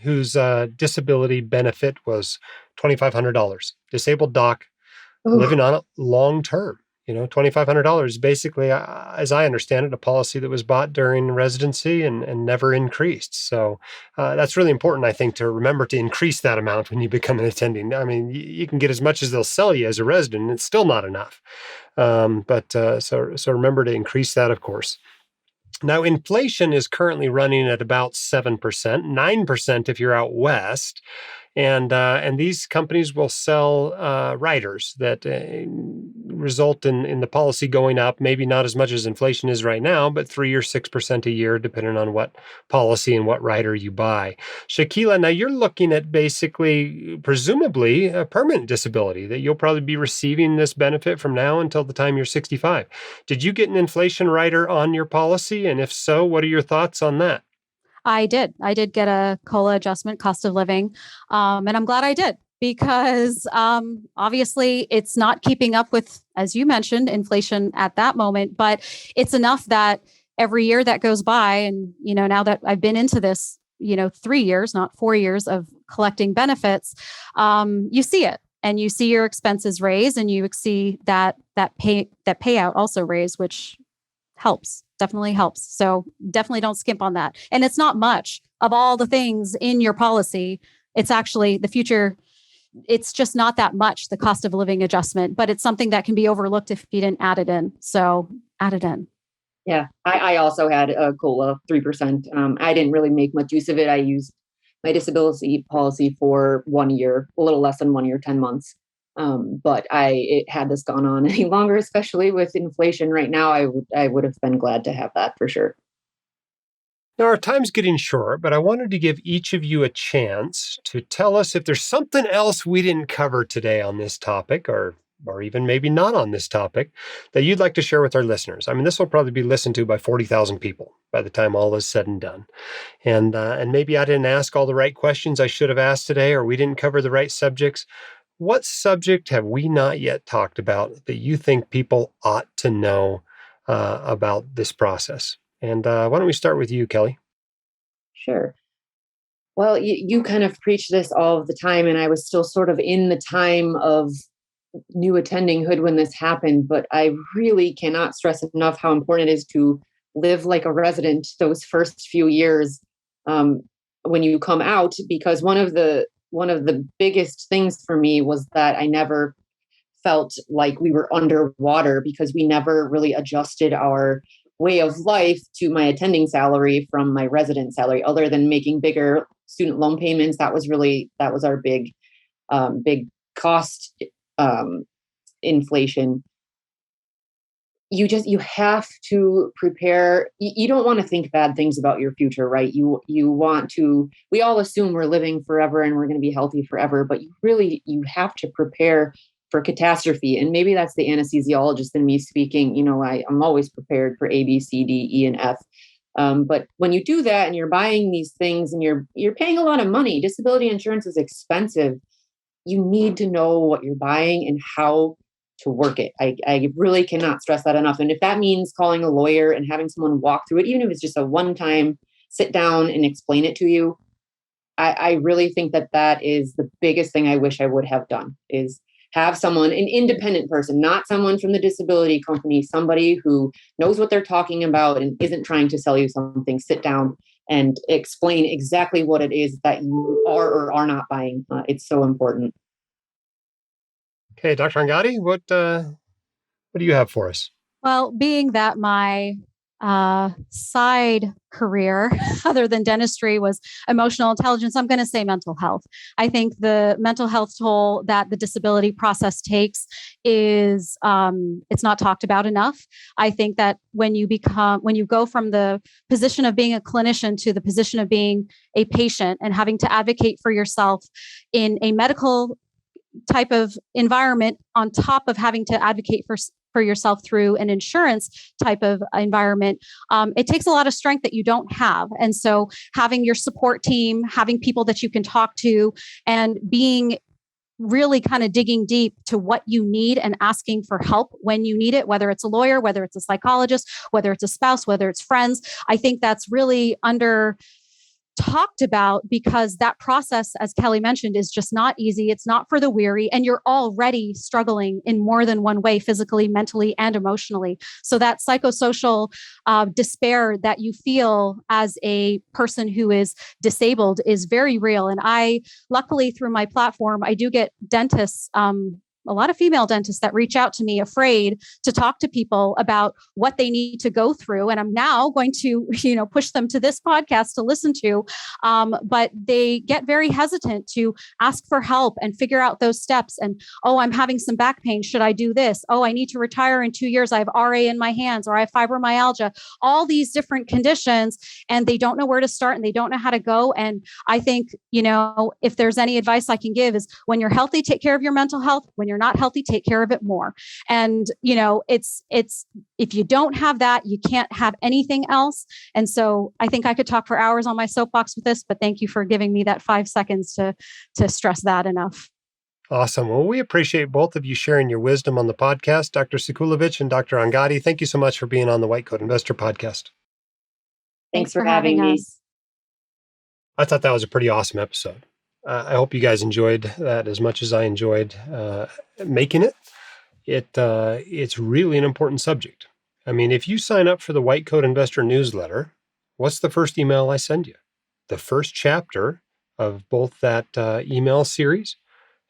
Speaker 2: whose disability benefit was $2,500. Disabled doc
Speaker 3: Oh,
Speaker 2: living on it long term. $2,500 basically, as I understand it, a policy that was bought during residency and never increased. So that's really important, I think, to remember to increase that amount when you become an attending. I mean, you can get as much as they'll sell you as a resident, and it's still not enough. So remember to increase that, of course. Now, inflation is currently running at about 7%, 9% if you're out west. And these companies will sell riders that result in the policy going up, maybe not as much as inflation is right now, but 3 or 6% a year, depending on what policy and what rider you buy. Shakila, now you're looking at basically, presumably, a permanent disability that you'll probably be receiving this benefit from now until the time you're 65. Did you get an inflation rider on your policy? And if so, what are your thoughts on that?
Speaker 4: I did. I did get a COLA adjustment, cost of living. And I'm glad I did because obviously it's not keeping up with, as you mentioned, inflation at that moment, but it's enough that every year that goes by, and, now that I've been into this, 3 years, not 4 years of collecting benefits, you see it. And you see your expenses raise, and you see that payout also raise, which definitely helps. So definitely don't skimp on that. And it's not much of all the things in your policy. It's actually the future. It's just not that much, the cost of living adjustment, but it's something that can be overlooked if you didn't add it in. So add it in.
Speaker 3: yeah. I also had a COLA 3%. I didn't really make much use of it. I used my disability policy for 1 year, a little less than 1 year, 10 months. But had this gone on any longer, especially with inflation right now, I would have been glad to have that for sure.
Speaker 2: Now, our time's getting short, but I wanted to give each of you a chance to tell us if there's something else we didn't cover today on this topic, or even maybe not on this topic, that you'd like to share with our listeners. I mean, this will probably be listened to by 40,000 people by the time all is said and done. And maybe I didn't ask all the right questions I should have asked today, or we didn't cover the right subjects. What subject have we not yet talked about that you think people ought to know about this process? And why don't we start with you, Kelli?
Speaker 3: Sure. Well, you kind of preach this all of the time, and I was still sort of in the time of new attendinghood when this happened, but I really cannot stress enough how important it is to live like a resident those first few years when you come out, because one of the biggest things for me was that I never felt like we were underwater because we never really adjusted our way of life to my attending salary from my resident salary, other than making bigger student loan payments. That was our big cost inflation. You have to prepare. You don't want to think bad things about your future, right? You want to, we all assume we're living forever and we're going to be healthy forever, but you have to prepare for catastrophe. And maybe that's the anesthesiologist in me speaking. I'm always prepared for A, B, C, D, E, and F. But when you do that and you're buying these things and you're paying a lot of money, disability insurance is expensive. You need to know what you're buying and how to work it. I really cannot stress that enough. And if that means calling a lawyer and having someone walk through it, even if it's just a one-time sit down and explain it to you, I really think that is the biggest thing I wish I would have done, is have someone, an independent person, not someone from the disability company, somebody who knows what they're talking about and isn't trying to sell you something, sit down and explain exactly what it is that you are or are not buying. It's so important.
Speaker 2: Okay, Dr. Angadi, what do you have for us?
Speaker 4: Well, being that my side career, other than dentistry, was emotional intelligence, I'm going to say mental health. I think the mental health toll that the disability process takes is it's not talked about enough. I think that when you go from the position of being a clinician to the position of being a patient and having to advocate for yourself in a medical type of environment, on top of having to advocate for yourself through an insurance type of environment, it takes a lot of strength that you don't have. And so having your support team, having people that you can talk to, and being really kind of digging deep to what you need and asking for help when you need it, whether it's a lawyer, whether it's a psychologist, whether it's a spouse, whether it's friends. I think that's really under talked about, because that process, as Kelli mentioned, is just not easy. It's not for the weary, and you're already struggling in more than one way, physically, mentally, and emotionally. So that psychosocial despair that you feel as a person who is disabled is very real. And I, luckily through my platform, I do get dentists, a lot of female dentists that reach out to me afraid to talk to people about what they need to go through. And I'm now going to, push them to this podcast to listen to. But they get very hesitant to ask for help and figure out those steps. And, oh, I'm having some back pain. Should I do this? Oh, I need to retire in 2 years. I have RA in my hands, or I have fibromyalgia, all these different conditions, and they don't know where to start and they don't know how to go. And I think, if there's any advice I can give is, when you're healthy, take care of your mental health. When you're not healthy, take care of it more. And, it's if you don't have that, you can't have anything else. And so I think I could talk for hours on my soapbox with this, but thank you for giving me that 5 seconds to stress that enough.
Speaker 2: Awesome. Well, we appreciate both of you sharing your wisdom on the podcast. Dr. Sekulovich and Dr. Angadi, thank you so much for being on the White Coat Investor podcast.
Speaker 3: Thanks for having me.
Speaker 2: I thought that was a pretty awesome episode. I hope you guys enjoyed that as much as I enjoyed making it. It's really an important subject. I mean, if you sign up for the White Coat Investor newsletter, what's the first email I send you? The first chapter of both that email series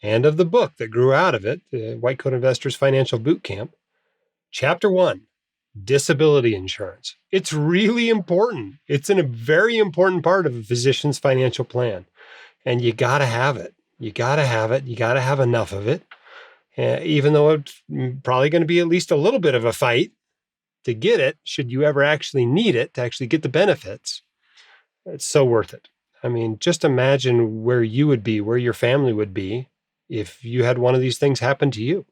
Speaker 2: and of the book that grew out of it, the White Coat Investors Financial Boot Camp. Chapter 1, disability insurance. It's really important. It's a very important part of a physician's financial plan. And you got to have it. You got to have it. You got to have enough of it. Even though it's probably going to be at least a little bit of a fight to get it, should you ever actually need it to actually get the benefits, it's so worth it. I mean, just imagine where you would be, where your family would be if you had one of these things happen to you,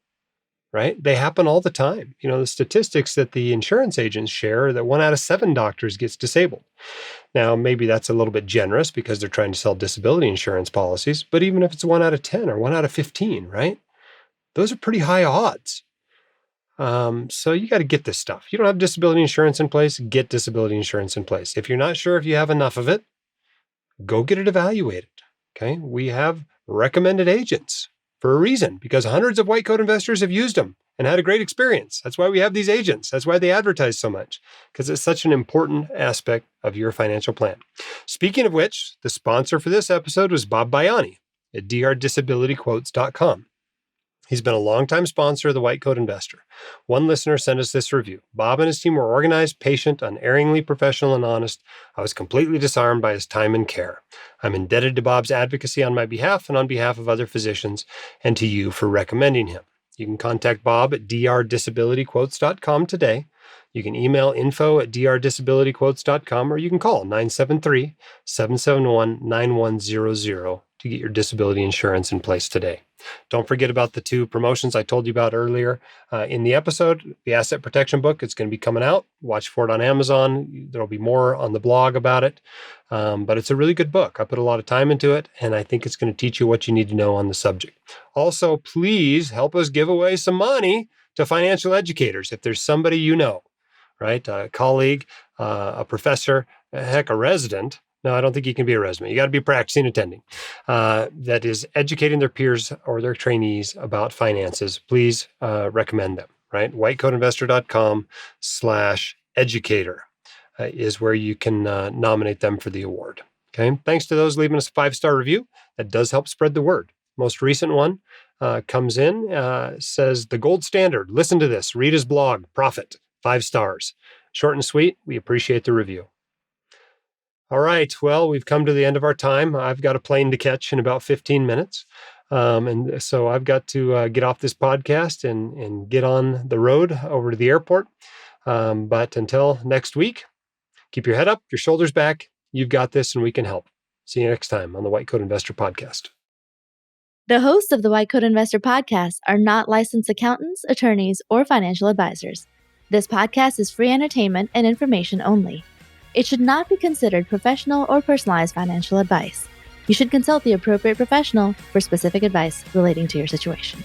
Speaker 2: right? They happen all the time. The statistics that the insurance agents share are that 1 out of 7 doctors gets disabled. Now, maybe that's a little bit generous because they're trying to sell disability insurance policies, but even if it's 1 out of 10 or 1 out of 15, right? Those are pretty high odds. So you got to get this stuff. You don't have disability insurance in place, get disability insurance in place. If you're not sure if you have enough of it, go get it evaluated. Okay. We have recommended agents for a reason, because hundreds of white coat investors have used them and had a great experience. That's why we have these agents. That's why they advertise so much, because it's such an important aspect of your financial plan. Speaking of which, the sponsor for this episode was Bob Bayani at drdisabilityquotes.com. He's been a longtime sponsor of the White Coat Investor. One listener sent us this review. Bob and his team were organized, patient, unerringly professional, and honest. I was completely disarmed by his time and care. I'm indebted to Bob's advocacy on my behalf and on behalf of other physicians, and to you for recommending him. You can contact Bob at drdisabilityquotes.com today. You can email info@drdisabilityquotes.com, or you can call 973-771-9100 to get your disability insurance in place today. Don't forget about the 2 promotions I told you about earlier in the episode. The asset protection book, it's going to be coming out. Watch for it on Amazon. There'll be more on the blog about it. But it's a really good book. I put a lot of time into it, and I think it's going to teach you what you need to know on the subject. Also, please help us give away some money to financial educators. If there's somebody you know, right? A colleague, a professor, heck, a resident. No, I don't think you can be a resident. You got to be practicing attending. That is educating their peers or their trainees about finances. Please recommend them, right? whitecoatinvestor.com/educator is where you can nominate them for the award. Okay. Thanks to those leaving us a 5-star review. That does help spread the word. Most recent one comes in, says the gold standard. Listen to this. Read his blog, Profit, 5 stars. Short and sweet. We appreciate the review. All right. Well, we've come to the end of our time. I've got a plane to catch in about 15 minutes. And so I've got to get off this podcast and get on the road over to the airport. But until next week, keep your head up, your shoulders back. You've got this, and we can help. See you next time on the White Coat Investor Podcast.
Speaker 1: The hosts of the White Coat Investor Podcast are not licensed accountants, attorneys, or financial advisors. This podcast is free entertainment and information only. It should not be considered professional or personalized financial advice. You should consult the appropriate professional for specific advice relating to your situation.